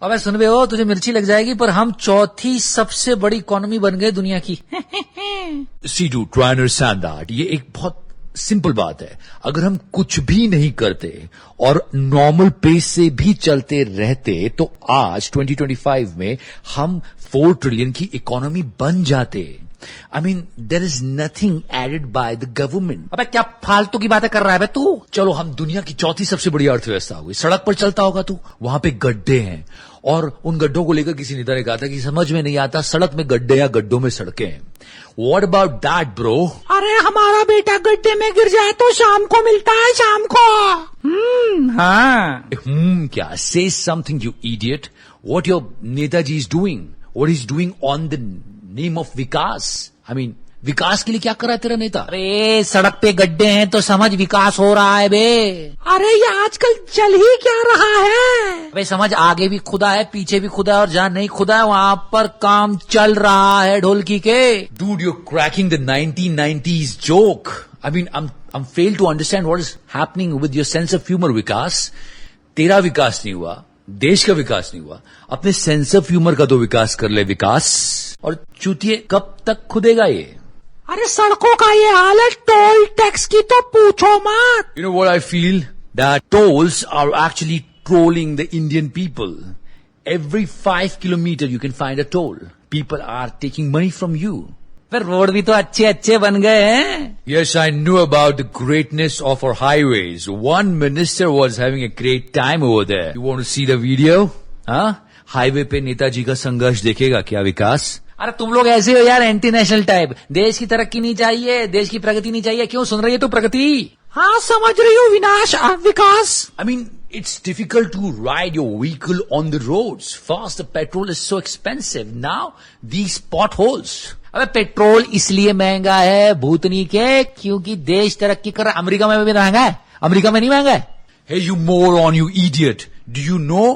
अबे सुन बे, हो तुझे मिर्ची लग जाएगी, पर हम चौथी सबसे बड़ी इकोनॉमी बन गए दुनिया की। See dude, try and understand that. ये एक बहुत सिंपल बात है। अगर हम कुछ भी नहीं करते और नॉर्मल पेस से भी चलते रहते तो आज 2025 में हम 4 ट्रिलियन की इकोनॉमी बन जाते। I mean, there is nothing added by the government. अबे क्या फालतू की बातें कर रहा है बे तू? चलो, हम दुनिया की चौथी सबसे बड़ी अर्थव्यवस्था हो गई। सड़क पर चलता होगा तू, वहां पे गड्ढे हैं और उन गड्ढों को लेकर किसी नेता ने कहा था कि समझ में नहीं आता सड़क में गड्ढे या गड्ढों में सड़कें हैं। What about that, bro? अरे हमारा बेटा गड्ढे में गिर जाए तो शाम को मिलता है, शाम को। हाँ। क्या? Say something, you idiot. What your Netaji is doing? What he's doing on the name of Vikas? I mean, विकास के लिए क्या कर रहा है तेरा नेता? अरे सड़क पे गड्ढे हैं तो समझ विकास हो रहा है बे। अरे ये आजकल चल ही क्या रहा है? अबे समझ, आगे भी खुदा है, पीछे भी खुदा है, और जहां नहीं खुदा है वहां पर काम चल रहा है ढोलकी के। Dude, you're cracking the 1990s joke. I mean, I'm failed to understand what is happening with your sense of humor, विकास। तेरा विकास नहीं हुआ, देश का विकास नहीं हुआ, अपने सेंस ऑफ ह्यूमर का तो विकास कर ले विकास। और चूतिए, कब तक खुदेगा ये? अरे सड़कों का ये हाल है, टोल टैक्स की तो पूछो मत। You know what I feel? That tolls are actually trolling the Indian people. Every 5 kilometers you can find a toll. People are taking money from you. पर रोड भी तो अच्छे अच्छे बन गए हैं। Yes, I knew about the greatness of our highways. One minister was having a great time over there. You want to see the video? हाँ? Highway पे नेताजी का संघर्ष देखेगा क्या विकास? अरे तुम लोग ऐसे हो यार, एंटी नेशनल टाइप। देश की तरक्की नहीं चाहिए, देश की प्रगति नहीं चाहिए। क्यों सुन रही है तू प्रगति? हाँ समझ रही हूँ विकास। I mean, it's difficult to ride your vehicle on the roads. First, the petrol is so expensive. Now, these potholes. अबे पेट्रोल इसलिए महंगा है भूतनी के, क्योंकि देश तरक्की कर रहा है। अमेरिका में भी महंगा है, अमेरिका में नहीं महंगा है। Hey, you moron, you idiot. Do you know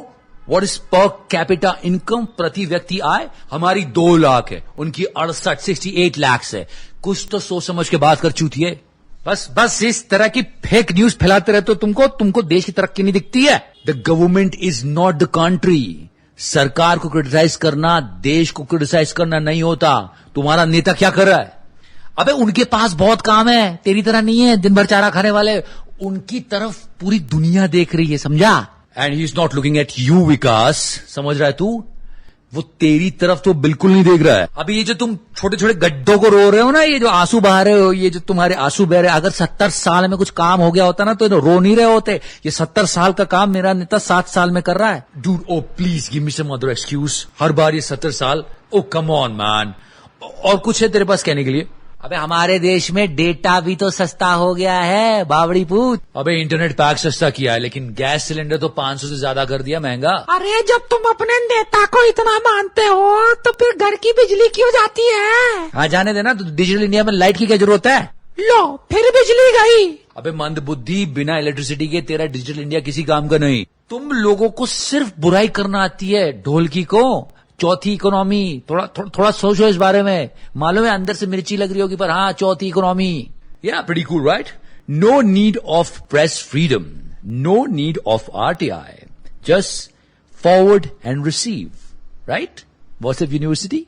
what is per capita income? प्रति व्यक्ति आय हमारी 2 लाख है, उनकी 68 लाख है। कुछ तो सोच समझ के बात कर चूतिए। बस इस तरह की फेक न्यूज फैलाते रहते हो। तुमको देश की तरक्की नहीं दिखती है। The government is not the country. सरकार को क्रिटिसाइज करना, देश को क्रिटिसाइज करना नहीं होता। तुम्हारा नेता क्या कर रहा है? अबे उनके पास बहुत काम है, तेरी तरह नहीं है दिन भर चारा खाने वाले। उनकी तरफ पूरी दुनिया देख रही है, समझा? And he is not looking at you Vikas, समझ रहा है तू? वो तेरी तरफ तो बिल्कुल नहीं देख रहा है। अभी ये जो तुम छोटे छोटे गड्ढों को रो रहे हो ना, ये जो आंसू बहा रहे हो, ये जो तुम्हारे आंसू बह रहे, अगर 70 साल में कुछ काम हो गया होता ना तो रो नहीं रहे होते। ये 70 साल का काम मेरा नेता 7 साल में कर रहा है। Dude, oh please give me some other excuse. हर बार ये 70 साल, ओ कम ऑन मैन। और कुछ है तेरे पास कहने के लिए? अबे हमारे देश में डेटा भी तो सस्ता हो गया है, बावड़ी पूछ। अबे इंटरनेट पैक सस्ता किया है, लेकिन गैस सिलेंडर तो 500 से ज्यादा कर दिया महंगा। अरे जब तुम अपने नेता को इतना मानते हो तो फिर घर की बिजली क्यों जाती है? हाँ जाने देना, तो डिजिटल इंडिया में लाइट की क्या जरूरत है? लो फिर बिजली गई। अबे मंद बुद्धि, बिना इलेक्ट्रिसिटी के तेरा डिजिटल इंडिया किसी काम का नहीं। तुम लोगों को सिर्फ बुराई करना आती है ढोलकी को। चौथी इकोनॉमी, थोड़ा सोचो इस बारे में। मालूम है अंदर से मिर्ची लग रही होगी, पर हाँ चौथी economy. Yeah, pretty cool, right? No need of press freedom. No need of RTI. Just forward and receive. Right? WhatsApp University?